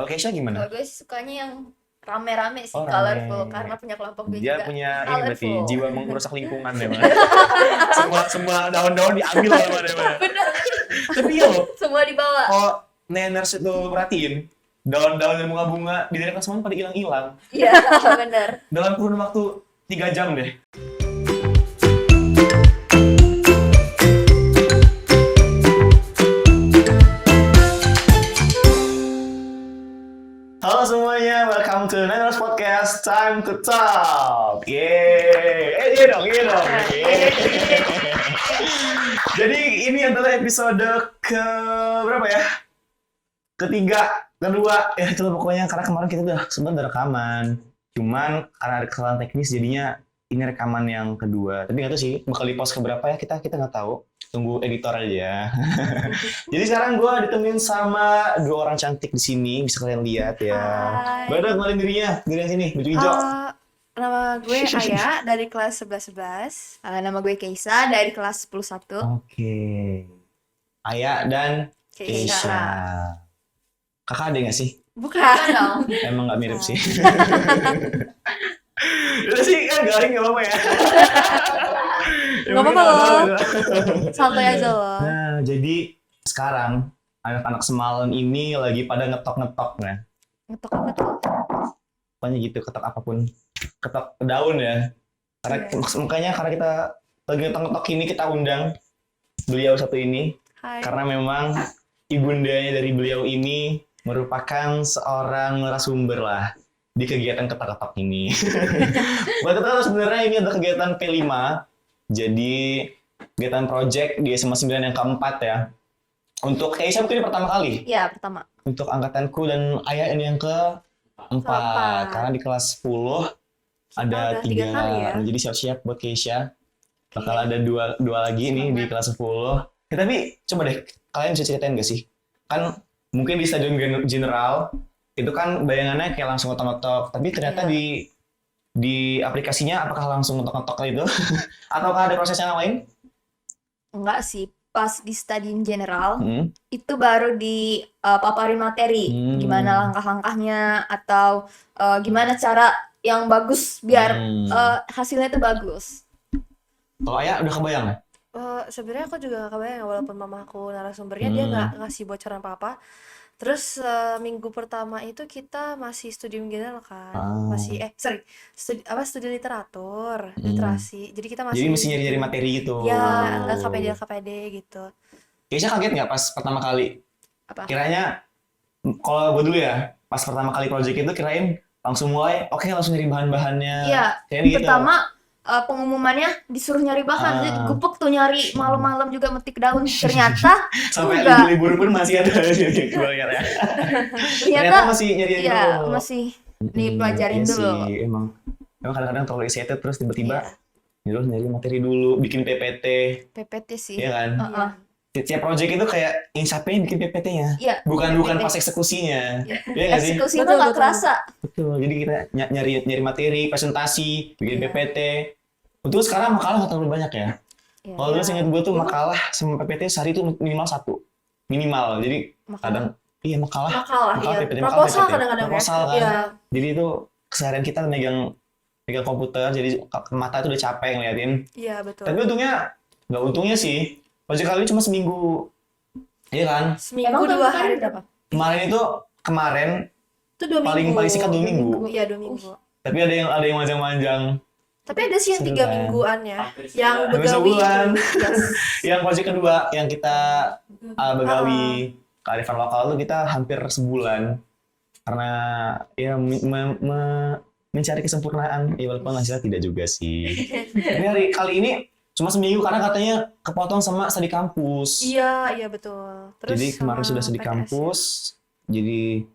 Kalau Keisha gimana? Kalau gue sih sukanya yang rame-rame sih, Oh, colorful, rame. karena punya kelompok gue Dia juga punya ini berarti colorful. jiwa merusak lingkungan ya, Mas. Semua daun-daun diambil sama dia, Mas. Bener, Tapi ya loh, semua dibawa. kalau Nenners itu perhatiin, daun-daun dan bunga-bunga di daerah Kasman pada hilang-hilang. Iya, bener. Dalam kurun waktu 3 jam deh. Halo semuanya, welcome to Nenners Podcast, time to talk. Yeay, iya dong. Yeay. Jadi ini adalah episode ke berapa ya? Ketiga, kedua, ya itulah pokoknya karena kemarin kita udah sebenarnya rekaman. Cuman karena ada kesalahan teknis jadinya ini rekaman yang kedua. Tapi nggak tahu sih bakal di post ke berapa ya, kita nggak tahu. Tunggu editor aja. Jadi sekarang gue ditemenin sama dua orang cantik di sini, bisa kalian lihat ya. Hai. Boleh kenalin dirinya, diri yang sini, baju hijau. Nama gue Aya dari kelas 11. Nama gue Keisa dari kelas 11. Oke. Aya dan Keisha. Keisha. Kakak ada nggak sih? Bukan dong. Emang nggak mirip sih. Udah sih kan garing nggak apa-apa ya. Nggak apa-apa loh. Santai aja loh. Nah, jadi sekarang anak-anak Semalen ini lagi pada ngetok-ngetok ya. Ngetok apa tuh? Pokoknya gitu, ketok apapun. Ketok daun ya. Karena makanya karena kita lagi ngetok-ngetok ini kita undang beliau satu ini. Hai. Karena memang ibundanya dari beliau ini merupakan seorang narasumber lah di kegiatan ketok-ketok ini. Buat kita sebenarnya ini ada kegiatan P5. Jadi kegiatan project di SMA 9 yang keempat ya. Untuk Keisha mungkin ini pertama kali. Iya, pertama. Untuk angkatanku dan Ayah ini yang keempat. Karena di kelas 10 ada udah 3 3 kali ya. Jadi siap-siap buat Keisha. Bakal ada dua lagi nih di kelas 10. Tapi coba deh, kalian bisa ceritain gak sih? Kan mungkin di stadion general itu kan bayangannya kayak langsung ngetok-ngetok. Tapi ternyata di aplikasinya apakah langsung ngetok-ngetok itu? Ataukah ada proses yang lain? Enggak sih, pas di stadion general Hmm. itu baru dipaparin materi, gimana langkah-langkahnya atau gimana cara yang bagus biar hasilnya itu bagus. Kalau Ayah udah kebayang ya? Sebenarnya aku juga gak kebayang walaupun mamaku narasumbernya dia nggak ngasih bocoran apa-apa. Terus minggu pertama itu kita masih studium general kan, masih studi literatur, literasi. Jadi kita masih Jadi mesti nyari-nyari materi gitu. ya LKPD gitu. Keisha kaget nggak pas pertama kali? Apa? Kiranya, kalau gue dulu ya, pas pertama kali project itu kirain langsung mulai, oke langsung nyari bahan-bahannya. Iya, Kayak gitu. pertama pengumumannya disuruh nyari bahan, jadi gupek tuh nyari malam-malam juga metik daun. Ternyata sampai enggak. libur pun masih ada gue lihat ya. Ternyata masih nyari Iya, dulu. masih dipelajarin Iya dulu. sih, emang kadang-kadang terlalu excited terus tiba-tiba nyari materi dulu, bikin PPT, PPT sih. ya kan? Heeh. Tiap project itu kayak yang siapa yang bikin PPT-nya, Iya, bukan PPT. pas eksekusinya, ya nggak sih? Eksekusi itu Betul, nggak betul. kerasa. Betul, jadi kita nyari materi, presentasi, bikin Iya. PPT. Untuk sekarang makalah nggak terlalu banyak ya. Iya. Kalau dulu seingat gue tuh makalah sama PPT sehari itu minimal 1. Minimal, jadi kadang makalah Makalah, iya. PPT, Proposal PPT. kadang-kadang ya. Proposal kan. Iya. Jadi itu keseharian kita megang komputer, jadi mata itu udah capek ngeliatin. Iya, betul. Tapi nggak untungnya sih, project kali ini cuma seminggu. Iya kan? Seminggu Emang 2 hari berapa? Kemarin itu 2 paling minggu. singkat 2 minggu. Iya, 2 minggu. Tapi ada yang manjang-manjang. Tapi ada sih yang 3 Sebulan. mingguannya yang Hampir begawi sebulan. itu. Yes. Yang project kedua yang kita begawi kearifan lokal tuh kita hampir sebulan karena ya mencari kesempurnaan, ya walaupun hasilnya tidak juga sih. Tapi kali ini cuma seminggu karena katanya kepotong sama studi kampus. Iya, iya betul. Terus Jadi kemarin sama sudah studi PTS. kampus, jadi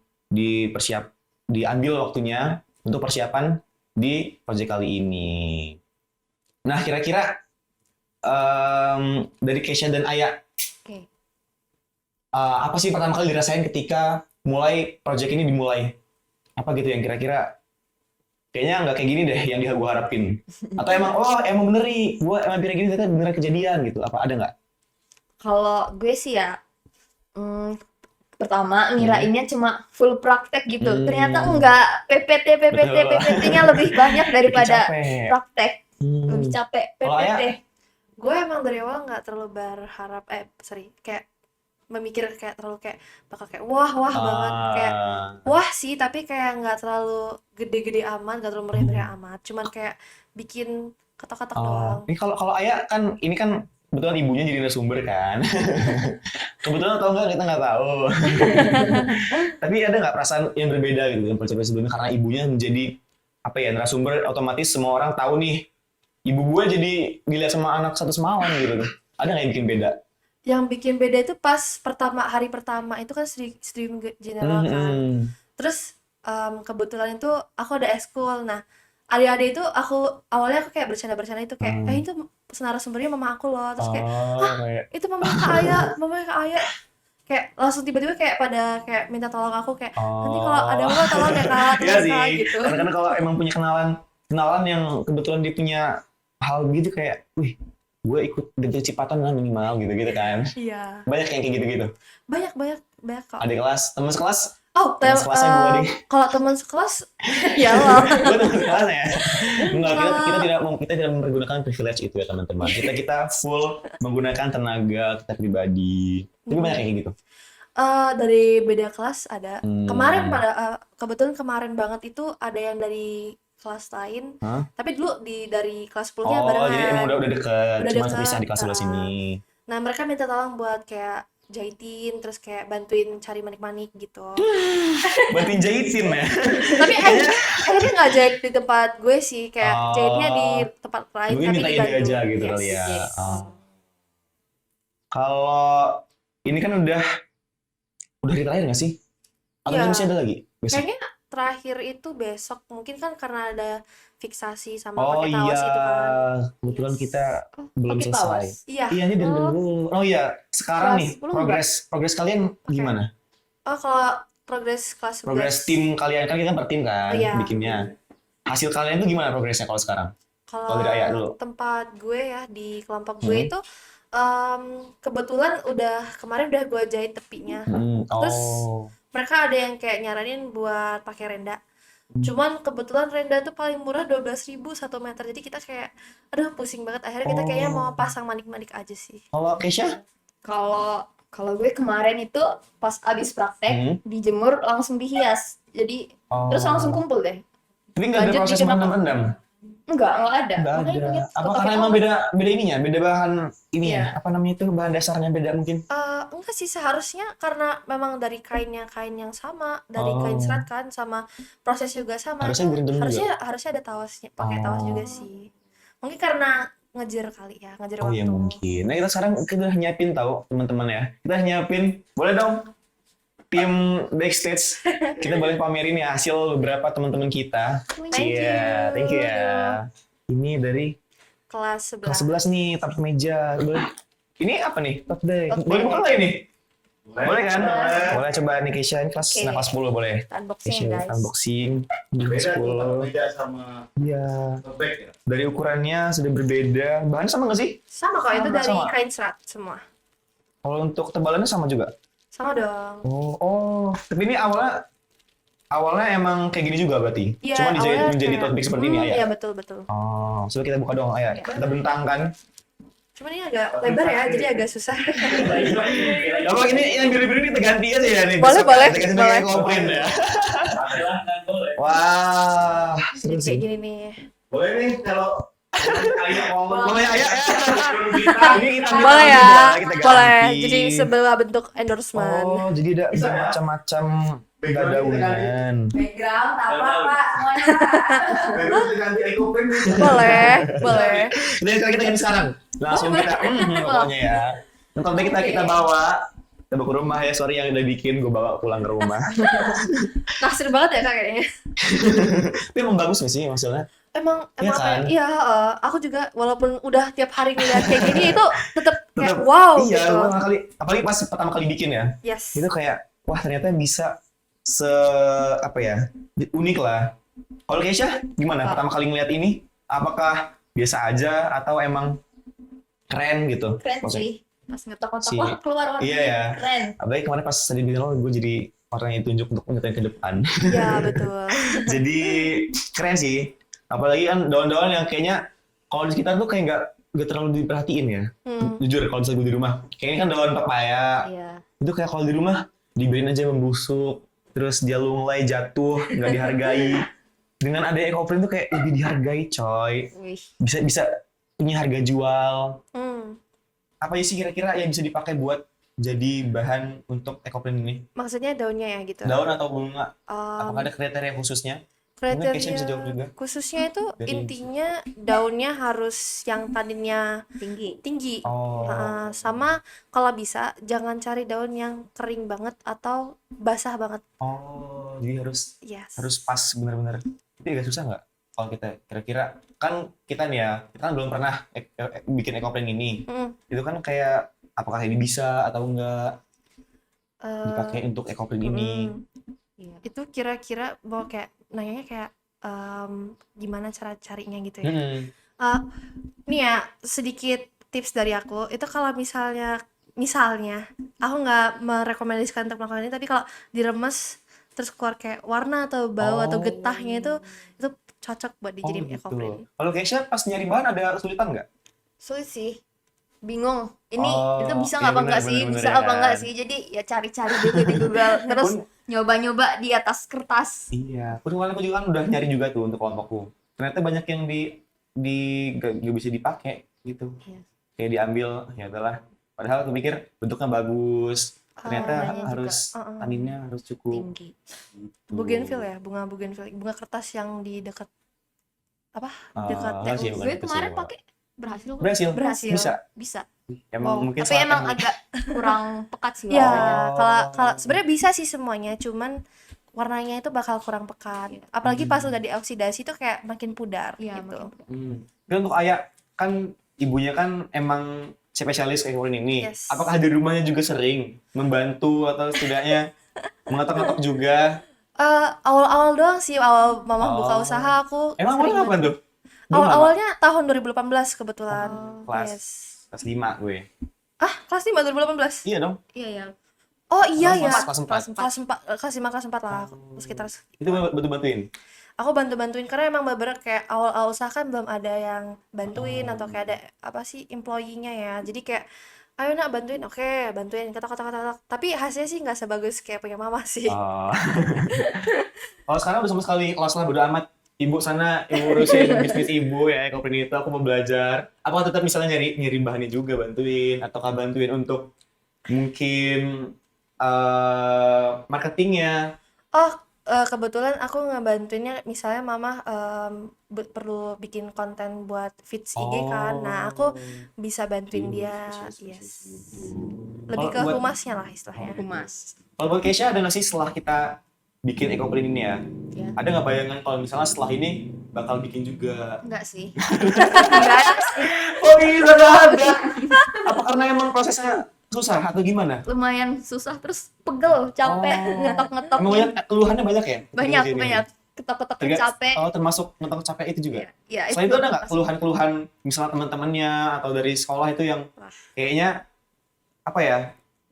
diambil waktunya untuk persiapan di project kali ini. Nah, kira-kira dari Keisha dan Aya, Oke. apa sih pertama kali dirasain ketika mulai project ini dimulai? Apa gitu yang kira-kira kayaknya nggak kayak gini deh yang gue harapin? Atau emang bener nih, gue emang pikir gini ternyata beneran kejadian gitu? Apa ada nggak? Kalau gue sih ya, pertama ngirainnya cuma full praktek gitu. Ternyata Hmm. enggak, PPT-nya lebih banyak Bikin daripada capek. praktek. Hmm. Lebih capek Kalau PPT. Ayah? Gue emang dari awal nggak terlalu berharap kayak memikir kayak terlalu kayak bakal kayak wah banget kayak wah sih, tapi kayak nggak terlalu gede-gede amat, nggak terlalu meriah-meriah amat, cuman kayak bikin kotak-kotak doang. Ini kalau Ayah kan ini kan kebetulan ibunya jadi narasumber kan. Kebetulan atau enggak kita nggak tahu. Tapi ada nggak perasaan yang berbeda gitu dengan percobaan sebelumnya karena ibunya menjadi apa ya narasumber, otomatis semua orang tahu nih ibu gue jadi dilihat sama anak satu semawan gitu. Ada nggak yang bikin beda? Yang bikin beda itu pas hari pertama itu kan studium general kan. Terus kebetulan itu aku ada eskul. Nah, adik-adik itu awalnya aku kayak bercanda-bercanda itu kayak itu narasumbernya mama aku loh. Terus kayak itu mamanya Kak Aya. Kayak langsung tiba-tiba kayak pada kayak minta tolong aku kayak nanti kalau ada apa tolong ya Kak, Iya tolong sih. Kak, gitu. Karena kalau emang punya kenalan yang kebetulan dia punya hal gitu kayak, wih, gue ikut bentuk cipatan lah minimal gitu kan. Iya. Banyak yang kayak gitu-gitu. Banyak kok. Adik kelas, teman sekelas. Oh, Teman sekelasnya gue deh. kalau teman sekelas ya loh. Gue teman sekelas ya. Enggak, kita tidak mempergunakan privilege itu ya teman-teman. Kita full menggunakan tenaga kita pribadi. Tapi banyak kayak gitu. Dari beda kelas ada. Kemarin kebetulan kemarin banget itu ada yang dari kelas lain. Tapi dulu dari kelas 10-nya barengan. Oh, jadi emang udah deket. Udah Cuma deket. terpisah di kelas sebelah sini. Nah, mereka minta tolong buat kayak jahitin, terus kayak bantuin cari manik-manik gitu. Bantuin jahitin ya. Tapi akhirnya nggak jahit di tempat gue sih, kayak jahitnya di tempat lain. Mungkin tapi minta ide dibantu. aja gitu kali ya. yes. Kalau ini kan udah hari terakhir nggak sih? Atau Iya. masih ada lagi? Besok? Kayaknya terakhir itu besok, mungkin kan karena ada fiksasi sama Oh pakai iya, tawas itu kan. kebetulan Yes. kita belum pakai selesai. tawas. Iya. Iya, ini dari dulu. Oh iya, sekarang Kelas nih 10 progres kalian gimana? Oh, kalau progres kelas 11. Progres tim kalian kan kita per tim kan Iya. bikinnya. Hasil kalian itu gimana progresnya kalau sekarang? Kalau dari Ayah dulu. tempat gue ya di kelompok gue itu kebetulan kemarin udah gue jahit tepinya. Terus mereka ada yang kayak nyaranin buat pakai renda. Cuman kebetulan renda tuh paling murah 12.000 1 meter. Jadi kita kayak aduh pusing banget. Akhirnya kita kayaknya mau pasang manik-manik aja sih. Kalau Keisha? Kalau gue kemarin itu pas abis praktek dijemur langsung dihias. Jadi terus langsung kumpul deh. Tapi nggak ada Lanjut proses bikin apa? merendam-rendam? Enggak ada. Nggak Makanya ada. pengen Apa pakai karena emang tawas. beda ininya, beda bahan ini Iya. ya? Apa namanya itu bahan dasarnya beda mungkin? Enggak sih, seharusnya karena memang dari kain yang sama, dari kain serat kan, sama proses juga sama. Harusnya direndam juga? Harusnya ada tawasnya, pakai tawas juga sih. Mungkin karena ngejar kali ya, ngejar Oh waktu. iya mungkin. Nah kita sekarang udah nyiapin tahu teman-teman ya. Kita nyiapin, boleh dong tim backstage kita boleh pamerin ya hasil beberapa teman-teman kita. Thank Iya, you. thank you ya. Ini dari Kelas 11. kelas 11 nih, top meja. Boleh. Ini apa nih? Top deck. Top Boleh deck. buka nggak ini? Boleh kan? Boleh. Boleh coba nih Keisha, ini kelas Oke. nah, kelas 10 boleh. Unboxing Keisha guys. unboxing. Kelas Beda tuh 10. beda sama Iya. tebek ya. Dari ukurannya sudah berbeda. Bahan sama nggak sih? Sama kok, itu dari Sama. kain serat semua. Kalau untuk tebalannya sama juga? Sama dong. Oh. Tapi ini awalnya emang kayak gini juga berarti? Iya, Cuma awalnya menjadi kayak- tote bag seperti ini ya? Iya, betul. Oh, coba kita buka dong, Ayah. Kita bentangkan. Cuman ini agak lebar ya, jadi agak susah. Apa ini yang biru-biru ini kita ganti aja ya nih? Boleh, besok boleh, ya? Kita kasih pakai boleh. komplain ya. Silahkan boleh. Wah, Jadi seru sih. kayak gini nih. Boleh nih kalau ayah mau Namanya Ayah ya. Ini kita Boleh ya, kita ganti. boleh. Jadi sebelah bentuk endorsement. Oh, jadi ada macam-macam dadaunan. Background apa Pak semuanya. Baru ganti ekoprint nih. Boleh. Kita ganti sekarang. Langsung kita pokoknya ya. Nonton kita bawa ke rumah ya. Sorry yang udah bikin gue bawa pulang ke rumah. Naksir banget ya Kak kayaknya. Tapi emang bagus gak sih maksudnya? Emang Iya kan? iya, aku juga walaupun udah tiap hari ngeliat kayak gini itu tetap kayak wow Iya, gitu. pertama kali, apalagi pas pertama kali bikin ya. Yes. Itu kayak wah ternyata bisa apa ya? Unik lah. Kalau Keisha gimana? Pertama kali ngeliat ini apakah biasa aja atau emang keren gitu? Keren Maksudnya? sih. Pas ngetok-ngetok, Si- wah keluar warna. Iya ya. Keren. Apalagi kemarin pas tadi viral gue jadi orang yang ditunjuk untuk nyetain ke depan. Ya betul. Jadi keren sih. Apalagi kan daun-daun yang kayaknya kalau di sekitar tuh kayak nggak terlalu diperhatiin ya. Jujur kalau misalnya gue di rumah, kayaknya kan daun pepaya Iya. itu kayak kalau di rumah dibiarin aja membusuk, terus dia lunglai jatuh, nggak dihargai. Dengan ada ekoprint tuh kayak lebih dihargai coy. Wih. Bisa punya harga jual. Hmm. Apa sih kira-kira yang bisa dipakai buat jadi bahan untuk ekoprint ini? Maksudnya daunnya ya gitu. Daun atau bunga? Um, Apakah ada kriteria khususnya? Mungkin Keisha bisa jawab juga. khususnya itu Dari- intinya daunnya harus yang taninya Tinggi. tinggi. Oh. Sama kalau bisa jangan cari daun yang kering banget atau basah banget. Oh, jadi harus Yes. pas benar-benar. Itu agak susah nggak? Kalau kita kira-kira kan kita nih ya, kita kan belum pernah bikin ekoprint ini. Mm. Itu kan kayak apakah ini bisa atau enggak Eh, dipakai untuk ekoprint ini? mm. Iya. Itu kira-kira mau kayak nanyanya kayak gimana cara carinya gitu ya. Hmm. Nih ya sedikit tips dari aku itu kalau misalnya aku nggak merekomendasikan untuk melakukan ini, tapi kalau diremes terus keluar kayak warna atau bau atau getahnya itu cocok buat dijadiin gitu. ekoprint. Kalau Keisha pas nyari bahan ada kesulitan nggak? Sulit sih. Bingung. Ini Oh, itu bisa iya nggak apa bener, enggak sih? bener, Bisa bener, apa ya enggak kan? sih? Jadi ya cari-cari dulu di Google. Terus Pun- nyoba-nyoba di atas kertas. Iya, kemarin aku juga kan udah nyari juga tuh untuk kelompokku. Ternyata banyak yang di gak bisa dipakai gitu. Iya. Kayak diambil, ya adalah. Padahal aku pikir bentuknya bagus. Ternyata Warnanya juga, harus taninnya harus cukup. Tinggi. Gitu. Bougainville ya, bunga kertas yang di dekat apa? Dekat enggak sih, TU. bukan Gue itu kemarin sih, pakai berhasil kok. Berhasil. Bisa. Bisa. Emang Wow. mungkin Tapi salah emang teknik. agak kurang pekat sih Ya, warnanya. kalau sebenarnya bisa sih semuanya, cuman warnanya itu bakal kurang pekat. Apalagi pas udah dioksidasi tuh kayak makin pudar Iya, gitu. makin Tapi untuk Ayah, kan ibunya kan emang spesialis ekoprint ini. Yes. Apakah di rumahnya juga sering membantu atau setidaknya mengetok-ngetok juga? Awal-awal doang sih, awal mama buka Oh. usaha aku Emang sering awalnya kapan tuh? Belum lama? awal-awalnya tahun 2018 kebetulan. Kelas Yes. kelas 5 gue. Kelas 5 2018. Iya dong. Iya, ya. Oh iya ya. Kelas 4. Kelas 4, kelas 5, kelas 4 lah sekitar. Itu bantu-bantuin. Aku bantu-bantuin karena emang bener-bener kayak awal-awal usaha kan belum ada yang bantuin atau kayak ada apa sih employee-nya ya. Jadi kayak ayo nak bantuin, oke bantuin ketok. Tapi hasilnya sih nggak sebagus kayak punya mama sih. Oh. Kalau sekarang udah sama sekali kelas lah bodo amat. Ibu sana, ibu urusin bisnis ibu ya, ekoprint itu aku mau belajar. Apakah tetap misalnya nyari bahannya juga bantuin, ataukah bantuin untuk mungkin marketingnya? Kebetulan aku ngebantuinnya misalnya mama perlu bikin konten buat feeds IG kan. Nah, aku bisa bantuin dia. Yes. Lebih ke Kalau buat- humasnya lah istilahnya. Humas. Kalau buat Keisha ada nggak sih setelah kita bikin ekoprint ini ya? Ya. Ada nggak bayangan kalau misalnya setelah ini bakal bikin juga? Enggak sih. Enggak ada sih. Oh iya, nggak ada. Apa karena emang prosesnya susah atau gimana? Lumayan susah terus pegel, capek, Oh. ngetok-ngetok. Emang keluhannya banyak ya? Banyak, Di sini? banyak. Ketok-ketok capek. Oh, termasuk ngetok capek itu juga? Ya, Selain itu ada nggak keluhan-keluhan misalnya teman-temannya atau dari sekolah itu yang Wah. kayaknya apa ya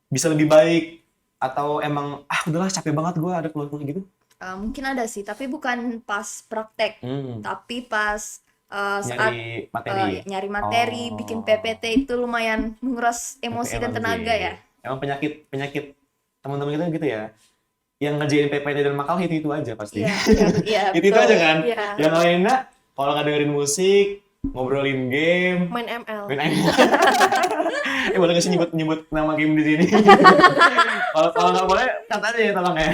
bisa lebih baik atau emang udahlah capek banget gue ada keluhan-keluhan gitu? Mungkin ada sih, tapi bukan pas praktek, tapi pas saat Nyari materi. nyari materi, Oh. bikin PPT itu lumayan menguras emosi dan Emang tenaga sih. ya. Emang penyakit teman-teman kita gitu ya. Yang ngerjain PPT dan makalah itu aja pasti. Iya, iya, Itu betul. aja kan. Iya. Yang lainnya kalau nggak dengerin musik, ngobrolin game, Main ML. main aja. Boleh nggak sih nyebut nama game di sini? Kalau nggak boleh, kata aja ya tolong ya.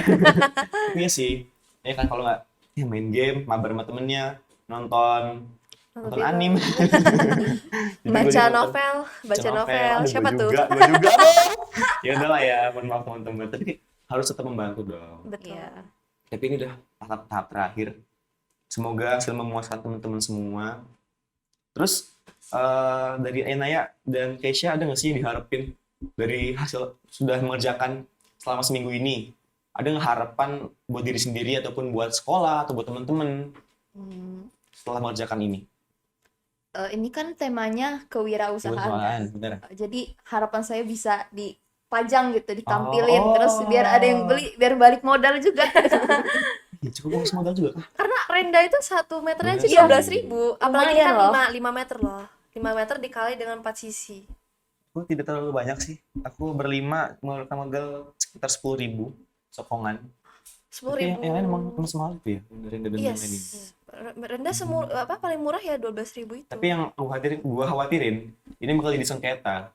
Iya sih. Ya kan kalau nggak main game, mabar sama temennya, nonton Nonton anime. Jadi baca gua novel, Aduh, siapa gua tuh? Gua juga dong. Ya udah lah ya, mohon maaf teman-teman. Tapi harus tetap membantu dong. Betul. Iya. Tapi ini udah tahap terakhir. Semoga hasil memuaskan teman-teman semua. Terus dari Enaya dan Keisha ada nggak sih yang diharapin dari hasil sudah mengerjakan selama seminggu ini? Ada nggak harapan buat diri sendiri ataupun buat sekolah atau buat teman-teman Hmm, setelah mengerjakan ini? ini kan temanya kewirausahaan kan. Bener. Jadi harapan saya bisa dipajang gitu, ditampilin Oh. terus biar ada yang beli, biar balik modal juga. Ya cukup bagus modal juga. Karena renda itu 1 meternya aja Iya. 12.000. Apalagi Lumayan kan loh. 5 meter loh. 5 meter dikali dengan 4 sisi. Aku tidak terlalu banyak sih. Aku berlima mengeluarkan modal sekitar 10.000 sokongan. Tapi 10.000. yang lain emang semua itu ya. Dari dan Yes. ini. Renda paling murah ya 12.000 itu. Tapi yang gua khawatirin, ini bakal jadi sengketa,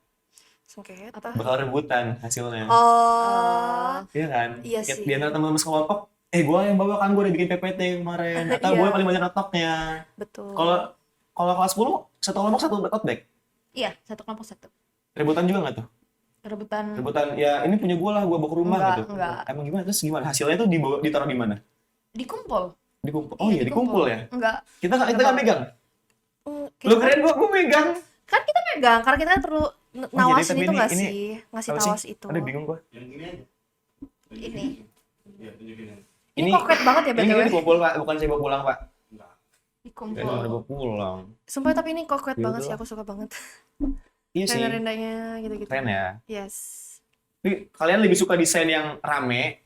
Sengketa. bakal rebutan hasilnya. Oh. Iya kan? Iya Kayak sih. di antara teman-teman sekelompok, gua yang bawa kan, gua udah bikin PPT kemarin. Atau Iya. gua yang paling banyak notoknya. Betul. Kalau kelas 10, satu kelompok satu tote bag. Iya, satu kelompok satu. Rebutan juga nggak tuh? Rebutan Rebutan, ya ini punya gua lah, gua bawa ke rumah Enggak, gitu. enggak. Emang gimana? Terus gimana? Hasilnya tuh ditaruh di mana? dikumpul. Dikumpul. Oh Iya, iya, dikumpul ya? Enggak. Kita nggak megang. Kita Lu keren gua megang. kan kita megang karena kita kan perlu nawasin tapi itu nggak ini sih? Ngasih Apa tawas sih? itu. Ada bingung gua. Yang gini aja. Ini. Iya, tunjukin aja. Ini konkret banget ya ini BTW. dikumpul Pak, bukan saya bawa pulang Pak. Enggak. Dikumpul. Saya udah bawa pulang. Sumpah tapi ini konkret Ya banget sih, udah. aku suka banget. Iya sih, Renda-rendanya gitu-gitu. keren ya. Yes. Tapi kalian lebih suka desain yang rame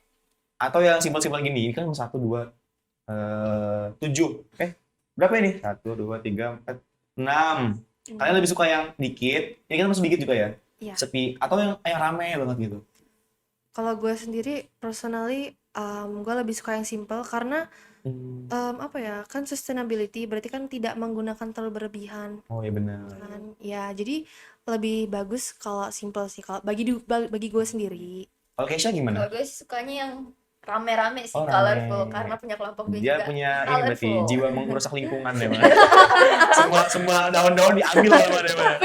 atau yang simpel-simpel gini? Ini kan 1, 2, 7. Berapa ini? 1, 2, 3, 4, 6. Kalian lebih suka yang dikit? Ini kan masuk dikit juga ya? Iya. Sepi. Atau yang rame banget gitu? Kalau gue sendiri personally gue lebih suka yang simple karena apa ya, kan sustainability berarti kan tidak menggunakan terlalu berlebihan Oh iya benar. kan. Ya, jadi lebih bagus kalau simple sih kalau bagi gue sendiri. Kalau Keisha gimana? Kalau gue sih sukanya yang rame-rame sih, Oh, colorful, rame. karena punya kelompok gue Dia juga punya ini berarti colorful. jiwa merusak lingkungan ya, Mas. semua daun-daun diambil sama dia, Mas.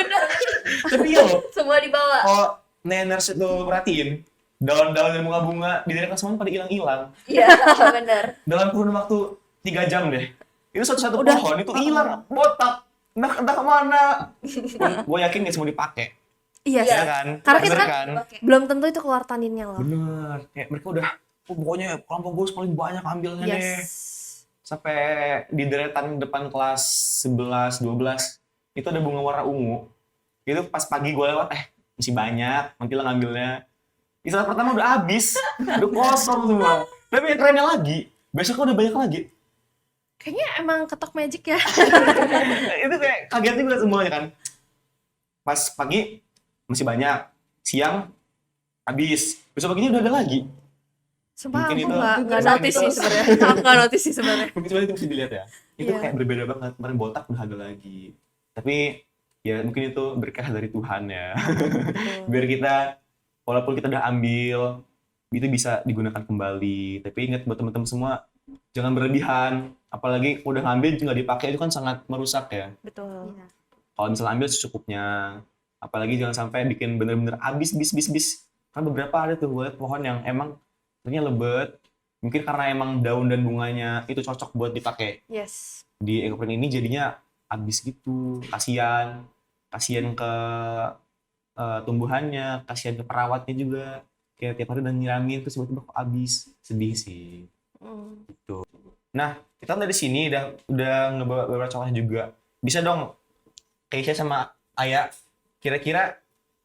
Tapi ya loh, Semua dibawa. kalau Neners itu perhatiin, daun-daun dan bunga-bunga di daerah Kasmanan pada hilang-hilang. Iya, benar. Dalam kurun waktu 3 jam deh. Itu satu-satu Udah. pohon itu hilang, botak. Entah kemana. Gue yakin nggak semua dipakai. Iya Ya sih. kan? Karena kita Bener kan Oke. belum tentu itu keluar taninnya loh. Bener. Kayak mereka udah, pokoknya kelompok gue paling banyak ambilnya deh. Yes. Sampai di deretan depan kelas 11, 12, itu ada bunga warna ungu. Itu pas pagi gue lewat, masih banyak, nanti lah ngambilnya. Di saat pertama udah habis, udah kosong semua. Tapi yang kerennya lagi, besok udah banyak lagi. Kayaknya emang ketok magic ya. Itu kayak kaget juga semuanya kan. Pas pagi masih banyak, siang habis, besok paginya udah ada lagi. Sumpah Mungkin aku itu- nggak mungkin notice itu- sih sebenarnya. Aku nggak notice sih sebenarnya. Mungkin sebenarnya itu mesti dilihat ya. Itu Iya. kayak berbeda banget. Kemarin botak udah ada lagi. Tapi ya mungkin itu berkah dari Tuhan ya. Biar kita, walaupun kita udah ambil, itu bisa digunakan kembali. Tapi ingat buat teman-teman semua, jangan berlebihan. Apalagi udah ngambil nggak dipakai, itu kan sangat merusak ya. Betul. Iya. Kalau misalnya ambil secukupnya. Apalagi jangan sampai bikin bener-bener habis, bis. Kan beberapa ada tuh gue liat pohon yang emang ternyata lebat. Mungkin karena emang daun dan bunganya itu cocok buat dipakai. Yes. Di ekoprint ini jadinya habis gitu. Kasian ke tumbuhannya, kasian ke perawatnya juga. Kayak tiap hari udah nyiramin terus tiba-tiba kok habis. Sedih sih. Mm. Nah, kita kan dari sini udah ngebawa beberapa contoh juga. Bisa dong Keisha sama Aya kira-kira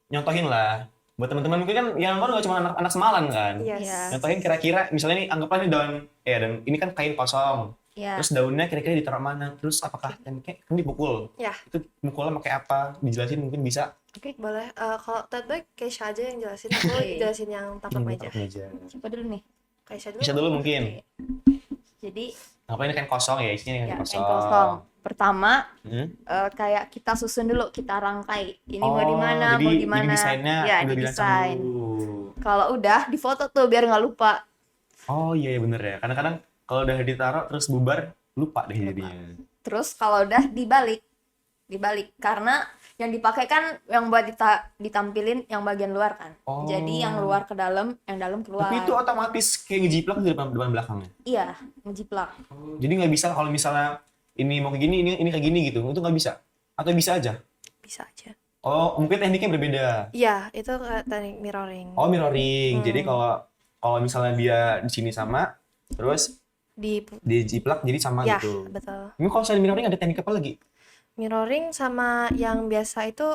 nyontohin lah. Buat teman-teman mungkin kan yang nonton nggak cuma anak-anak Semalan kan. Yes. Iya. Nyontohin kira-kira misalnya nih anggaplah ini daun dan ini kan kain kosong. Iya. Terus daunnya kira-kira ditaruh mana? Terus apakah tekniknya kan dipukul? Ya. Itu mukulnya pakai apa? Dijelasin mungkin bisa. Boleh. Kalau tote bag Keisha aja yang jelasin. Aku jelasin yang tapak meja. Taruh meja. Siapa dulu nih? Keisha dulu. Bisa dulu mungkin. Jadi Apa ini kain kosong ya? Isinya ya, kain kain kosong. kosong. Pertama Hmm? kayak kita susun dulu, kita rangkai. Ini mau di Oh, mana, mau di mana. Jadi desainnya Ya, udah dirancang didesain. dulu. Kalau udah difoto tuh biar nggak lupa. Oh iya bener ya. Kadang-kadang kalau udah ditaruh terus bubar, lupa deh jadinya. Terus kalau udah dibalik karena yang dipakai kan yang buat ditampilin yang bagian luar kan. Oh. Jadi yang luar ke dalam, yang dalam keluar. Tapi itu otomatis kayak ngejiplak di depan belakangnya. Iya, ngejiplak. Jadi nggak bisa kalau misalnya ini mau kayak gini, ini kayak gini gitu. Itu nggak bisa. Atau bisa aja. Bisa aja. Oh, mungkin tekniknya berbeda. Iya, itu kayak teknik mirroring. Oh, mirroring. Jadi kalau misalnya dia di sini sama, terus Di dijiplak jadi sama ya, gitu. betul. Ini kalau misalnya mirroring ada teknik apa lagi? mirroring sama yang biasa itu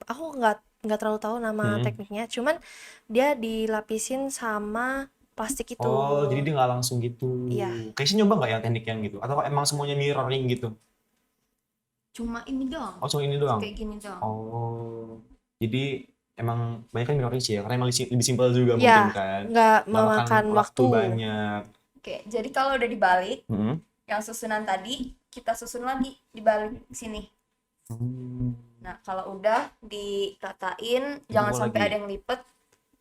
aku nggak terlalu tahu nama tekniknya, cuman dia dilapisin sama plastik itu. Oh, jadi dia nggak langsung gitu. Iya. Kayaknya nyoba nggak yang teknik yang gitu? Atau emang semuanya mirroring gitu? Cuma ini doang. Oh, cuma ini doang? Kayak gini doang. Oh, jadi emang banyak kan mirroring sih ya, karena emang lebih simpel juga Ya, mungkin kan. nggak Nggak memakan waktu. banyak. Oke, jadi kalau udah dibalik, Hmm. yang susunan tadi kita susun lagi dibalik sini. Hmm. Nah, kalau udah diratain, jangan Tunggu sampai lagi. ada yang lipet.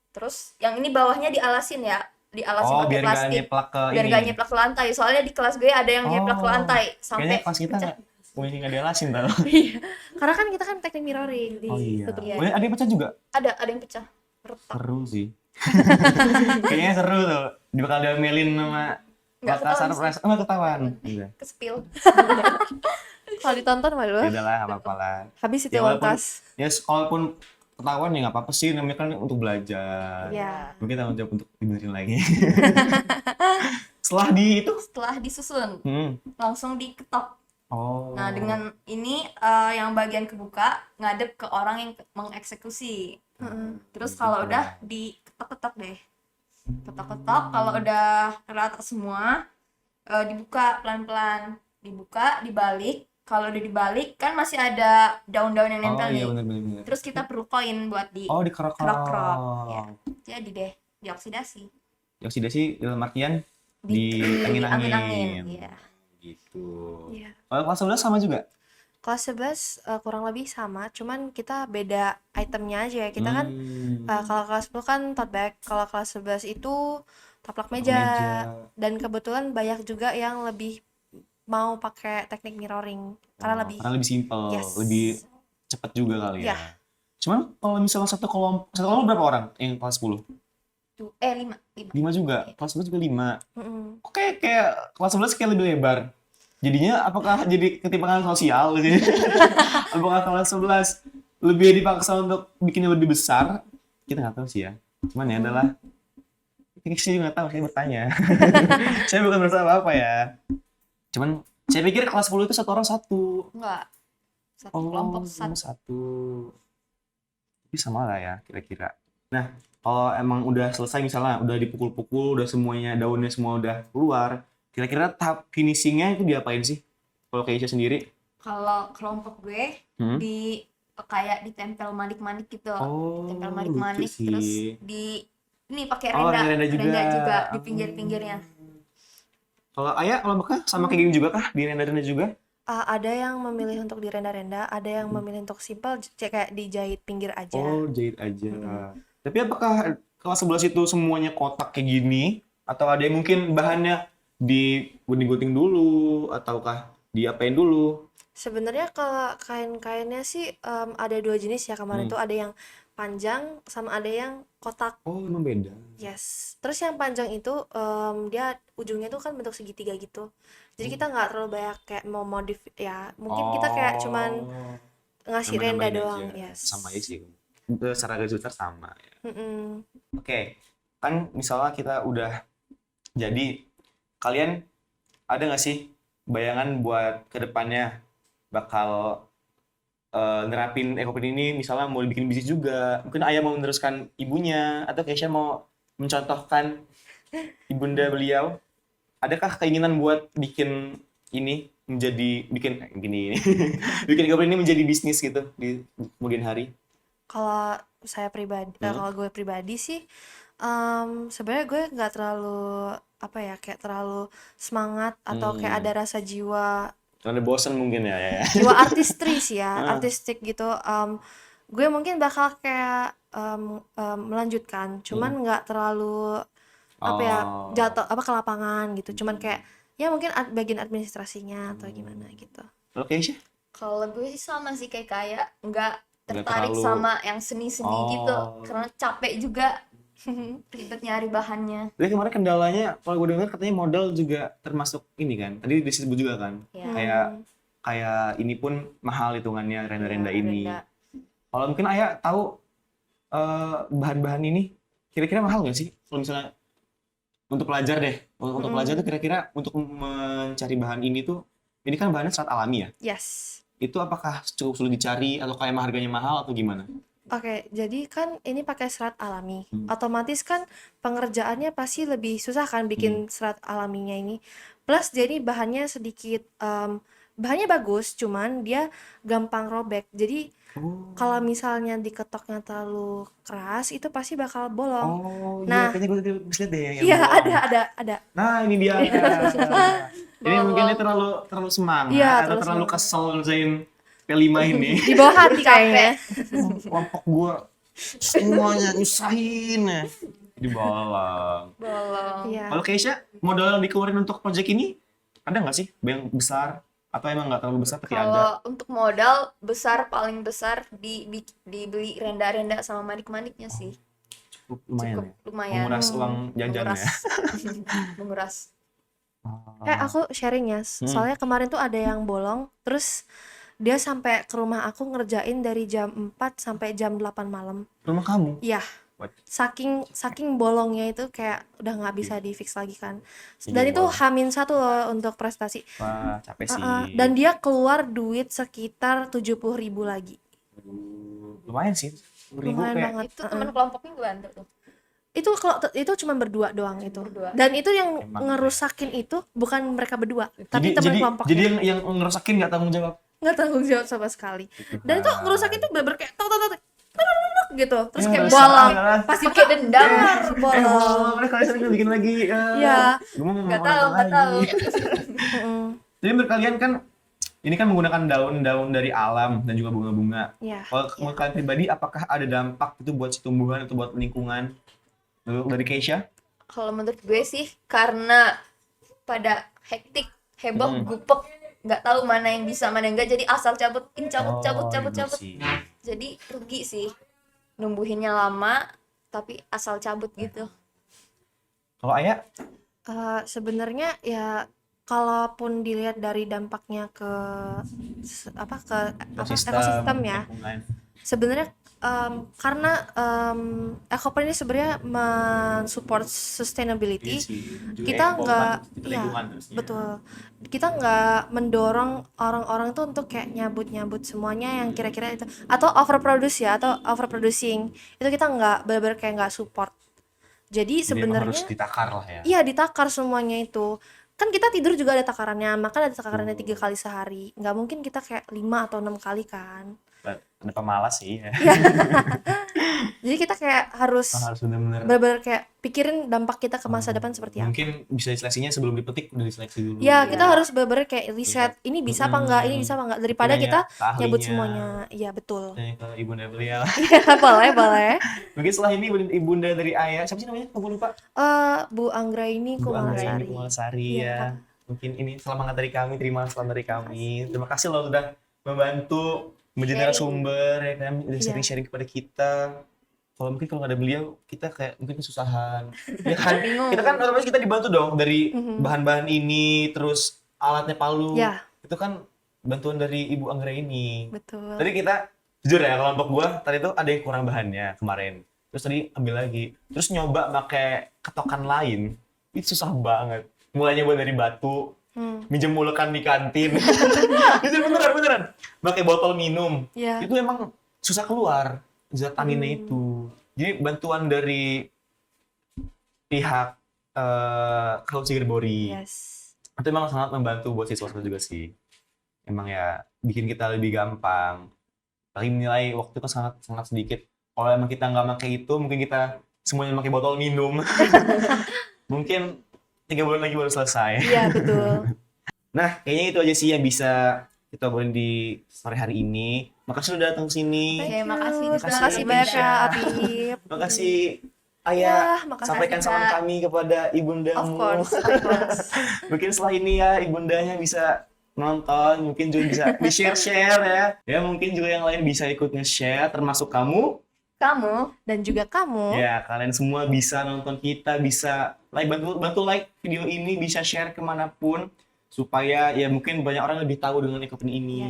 Terus yang ini bawahnya dialasin ya, dialasin Oh, pakai biar nggak plastik. nyeplak ke Biar ini. nggak nyeplak ke lantai. Soalnya di kelas gue ada yang nyeplak ke Oh, lantai Kayaknya sampai kelas kita pecah. nggak dialasin tau. Iya. Karena kan kita kan teknik mirroring di Oh iya. tutup. Iya. Boleh ada yang pecah juga? Ada yang pecah. Retak. Seru sih. Kayaknya seru tuh. Bakal diomelin sama Nggak bakal ketahuan surprise. Oh, nggak ketahuan. Iya. Kespil. Kalau ditonton malu. Ya udahlah, nggak apa-apa lah. Habis itu Ya, uang walaupun- kas. Ya, walaupun ketahuan ya nggak apa-apa sih. Namanya kan untuk belajar. Iya. Mungkin tanggung jawab untuk dibenerin lagi. Setelah di itu. Setelah disusun, langsung diketok. Oh. Nah, dengan ini yang bagian kebuka ngadep ke orang yang mengeksekusi. Terus kalau udah diketok-ketok deh. Ketok-ketok, kalau udah rata semua, dibuka pelan-pelan. Dibuka, dibalik. Kalau udah dibalik, kan masih ada daun-daun yang Oh nempel iya nih. benar-benar. Terus kita perlu koin buat di Oh, dikerok. kerok-kerok. Ya. Jadi deh, dioksidasi. Oksidasi dalam artian Di angin-angin. Iya. Gitu. Iya. Kalau kelas 11 sama juga? Kelas 11 kurang lebih sama, cuman kita beda itemnya aja ya. Kita kan kalau kelas 10 kan tote bag, kalau kelas 11 itu taplak meja. Dan kebetulan banyak juga yang lebih mau pakai teknik mirroring karena lebih simpel, Yes. lebih cepat juga kali ya. Iya. Cuman kalau misalnya satu kelompok berapa orang yang kelas 10? 5. 5 juga. Kelas 11 juga 5. Mm-mm. Kok kayak kelas 11 kayak lebih lebar. Jadinya apakah jadi ketimpangan sosial gitu? Apakah kelas 11 lebih dipaksa untuk bikinnya lebih besar? Kita nggak tahu sih ya. Cuman ya adalah saya juga nggak tahu, saya bertanya. Saya bukan berusaha apa-apa ya. Cuman saya pikir kelas 10 itu satu orang satu. Enggak. Satu kelompok Sama satu. satu. Tapi sama lah ya kira-kira. Nah, kalau emang udah selesai misalnya udah dipukul-pukul, udah semuanya daunnya semua udah keluar, kira-kira tahap finishingnya itu diapain sih? Kalau Keisha sendiri? Kalau kelompok gue di kayak ditempel manik-manik gitu. Oh, Ditempel manik-manik lucu sih. terus di ini pakai Oh, renda, renda juga. di pinggir-pinggirnya. Kalau Ayah, kalau Bekah sama kayak gini juga kah? Di renda-renda juga? Ada yang memilih untuk direnda-renda, ada yang memilih untuk simple kayak dijahit pinggir aja. Oh, jahit aja. Tapi apakah kelas 11 itu semuanya kotak kayak gini? Atau ada yang mungkin bahannya digunting-gunting dulu? Ataukah diapain dulu? Sebenarnya kalau kain-kainnya sih ada 2 jenis ya kemarin tuh, ada yang panjang sama ada yang kotak. Oh, emang beda. Yes. Terus yang panjang itu dia ujungnya tuh kan bentuk segitiga gitu. Jadi kita nggak terlalu banyak kayak mau modif ya. Mungkin kita kayak cuman ngasih renda Nambah-nambahin doang. aja. Yes. Sama aja sih. Secara garis besar sama ya. Mm-mm. Oke, kan misalnya kita udah jadi, kalian ada nggak sih bayangan buat kedepannya bakal nerapin ekopren ini, misalnya mau bikin bisnis juga, mungkin Ayah mau meneruskan ibunya, atau Keisha mau mencontohkan ibunda beliau, adakah keinginan buat bikin ini bikin ekopren ini menjadi bisnis gitu di kemudian hari? Kalau saya pribadi, kalau gue pribadi sih, sebenarnya gue nggak terlalu kayak terlalu semangat atau kayak ada rasa jiwa Karena bosan mungkin ya. jiwa artistry sih ya, artistik gitu. Gue mungkin bakal kayak melanjutkan, cuman nggak terlalu jatuh ke lapangan gitu. Cuman kayak ya mungkin bagian administrasinya atau gimana gitu. Oke Keisha? Kalau gue sih sama sih kayak nggak tertarik terlalu- sama yang seni-seni gitu, karena capek juga ribet nyari bahannya. Jadi kemarin kendalanya, kalau gue dengar katanya modal juga termasuk ini kan. Tadi disebut juga kan. Ya. Kayak ini pun mahal hitungannya renda-renda ini. Renda. Kalau mungkin Ayah tahu bahan-bahan ini kira-kira mahal nggak sih? Kalau misalnya untuk pelajar deh, untuk pelajar tuh kira-kira untuk mencari bahan ini tuh, ini kan bahannya sangat alami ya. Yes. itu apakah cukup sulit dicari atau kayak emang harganya mahal atau gimana? Oke, jadi kan ini pakai serat alami. Hmm. Otomatis kan pengerjaannya pasti lebih susah kan bikin serat alaminya ini. Plus jadi bahannya sedikit bahannya bagus, cuman dia gampang robek. Jadi kalau misalnya diketoknya terlalu keras itu pasti bakal bolong. Oh iya, Nah, kayaknya gue bisa lihat deh yang iya bolong. ada. Nah ini dia. Ini mungkin dia terlalu semangat Iya, atau terlalu terlalu semangat. kesel ngerjain P5 ini. Di bawah hati kayaknya. Kelompok gue semuanya nyusahin ya. Di bolong. Bolong. Iya. Kalau Keisha, modal yang dikeluarin untuk project ini ada nggak sih yang besar? Atau emang nggak terlalu besar tapi ada? Kalau untuk modal besar, paling besar dibeli renda-renda sama manik-maniknya sih. Cukup lumayan Cukup ya? lumayan. Menguras uang jajan ya? Menguras. Aku sharing ya, soalnya kemarin tuh ada yang bolong, terus dia sampai ke rumah aku ngerjain dari jam 4 sampai jam 8 malam. Rumah kamu? Iya, What? saking bolongnya itu kayak udah nggak bisa di fix lagi kan. Iya, Dan itu bolong. H-1 loh untuk prestasi. Wah, capek sih. Dan dia keluar duit sekitar 70.000 lagi. Lumayan sih. 10.000 Lumayan kayak banget. Itu teman kelompoknya gue bantu tuh. Itu cuma berdua doang itu. Berdua. Dan itu yang Emang. ngerusakin itu bukan mereka berdua, tapi teman kelompoknya. jadi yang ngerusakin nggak tanggung jawab. Nggak tanggung jawab sama sekali. Dan itu ngerusakin tuh bener-bener kayak tok gitu. Terus Ya, kayak nggak bolong. salah. Pas Pakai dendam. bolong. Boleh kalian sering bikin lagi. Iya. Gue mau ngomong Nggak apa tahu. lagi. Mm-mm. Jadi menurut kalian kan ini kan menggunakan daun-daun dari alam dan juga bunga-bunga. Iya. Kalau menurut kalian pribadi, apakah ada dampak itu buat si tumbuhan atau buat lingkungan? Dari Keisha? Kalau menurut gue sih karena pada hektik, heboh, gupek, nggak tahu mana yang bisa mana enggak, jadi asal cabut Iya sih. jadi rugi sih, numbuhinnya lama tapi asal cabut gitu. Kalau Ayah? Sebenarnya ya kalaupun dilihat dari dampaknya ke ekosistem ya, lingkungan. sebenarnya karena Ecoprint ini sebenarnya mensupport sustainability. Iya sih. Juga Kita eco nggak, kan, ya lingkungan terusnya. betul, kita nggak mendorong orang-orang tuh untuk kayak nyabut semuanya yang kira-kira itu, atau overproduce ya, atau overproducing itu kita nggak benar-benar kayak nggak support. Jadi Jadi emang harus sebenarnya ditakar lah ya. iya ditakar semuanya itu. Kan kita tidur juga ada takarannya, maka ada takarannya 3 kali sehari. Nggak mungkin kita kayak 5 atau 6 kali kan. Kenapa malas sih ya? Jadi kita kayak harus Harus benar-benar. benar-benar kayak pikirin dampak kita ke masa depan seperti apa. Mungkin bisa diseleksinya sebelum dipetik udah diseleksi dulu. Ya, kita harus benar-benar kayak riset, ini bisa apa enggak, ini bisa apa enggak, daripada Nanya kita ke ahlinya. nyebut semuanya. Iya, betul. Tanya ke ibunda beliau. Iya, boleh. Mungkin setelah ini ibunda dari Ayah, siapa sih namanya? Aku lupa. Bu Anggra ini Bu Anggraini Kumalasari. Kumalasari Iya, ya. Mungkin ini selamat dari kami, terima salam dari kami. Terima kasih loh sudah membantu menjadi narasumber ya kan, udah Iya. sharing-sharing kepada kita. Kalau nggak ada beliau, kita kayak mungkin kesusahan. Ya kan? Kita kan otomatis kita dibantu dong dari bahan-bahan ini, terus alatnya palu. Ya. Itu kan bantuan dari Ibu Anggra ini. Betul. Tadi kita jujur ya, kelompok gua tadi tuh ada yang kurang bahannya kemarin. Terus tadi ambil lagi. Terus nyoba pakai ketokan lain. Itu susah banget. Mulai nyoba dari batu, minjem mulekan di kantin. Itu beneran. Pakai botol minum. Ya. Itu emang susah keluar zat taninnya itu. Jadi bantuan dari pihak Cloud Sigerbori Yes. itu emang sangat membantu buat siswa juga sih. Emang ya bikin kita lebih gampang. Tapi nilai waktu itu sangat sedikit. Kalau emang kita nggak pakai itu, mungkin kita semuanya pakai botol minum. Mungkin 3 bulan lagi baru selesai. Iya, betul. Nah, kayaknya itu aja sih yang bisa kita obrolin di sore hari ini. Makasih udah datang sini. Oke, makasih. Terima kasih banyak ya, Apip. Makasih Ayah. makasih. Sampaikan salam kami kepada ibundamu. Of course. Mungkin setelah ini ya ibundanya bisa nonton, mungkin juga bisa di-share ya. Ya mungkin juga yang lain bisa ikut nge-share, termasuk kamu. Dan juga kamu. Ya, kalian semua bisa nonton kita, bisa bantu like video ini, bisa share kemanapun. Supaya ya mungkin banyak orang lebih tahu dengan Ecoprint ini,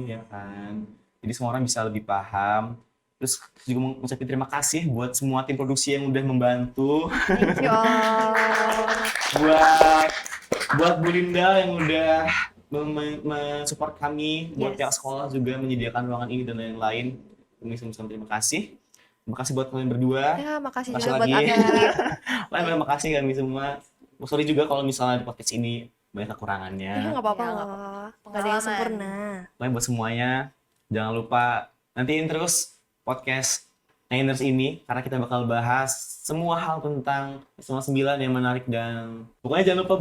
ya kan. Jadi semua orang bisa lebih paham. Terus juga mengucapkan terima kasih buat semua tim produksi yang udah membantu. Thank you all. buat Bu Linda yang udah mensupport kami, buat Yes. pihak sekolah juga menyediakan ruangan ini dan lain-lain. Kami sama-sama terima kasih. Terima kasih buat kalian berdua. Ya, makasih Makasih juga buat lagi. Anda. Terima kasih kami semua. Sorry juga kalau misalnya di podcast ini banyak Ya, kekurangannya. nggak apa-apa Ya, nggak lah. apa-apa. Nggak ada yang Pengalaman. sempurna. Pokoknya buat semuanya, jangan lupa nantiin terus podcast Niners ini karena kita bakal bahas semua hal tentang SMA 9 yang menarik dan pokoknya jangan lupa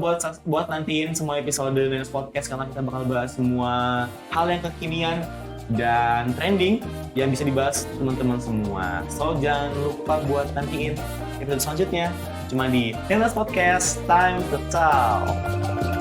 buat nantiin semua episode Niners Podcast karena kita bakal bahas semua hal yang kekinian dan trending yang bisa dibahas teman-teman semua. So jangan lupa buat nantiin episode selanjutnya cuma di Niners Podcast Time to Talk.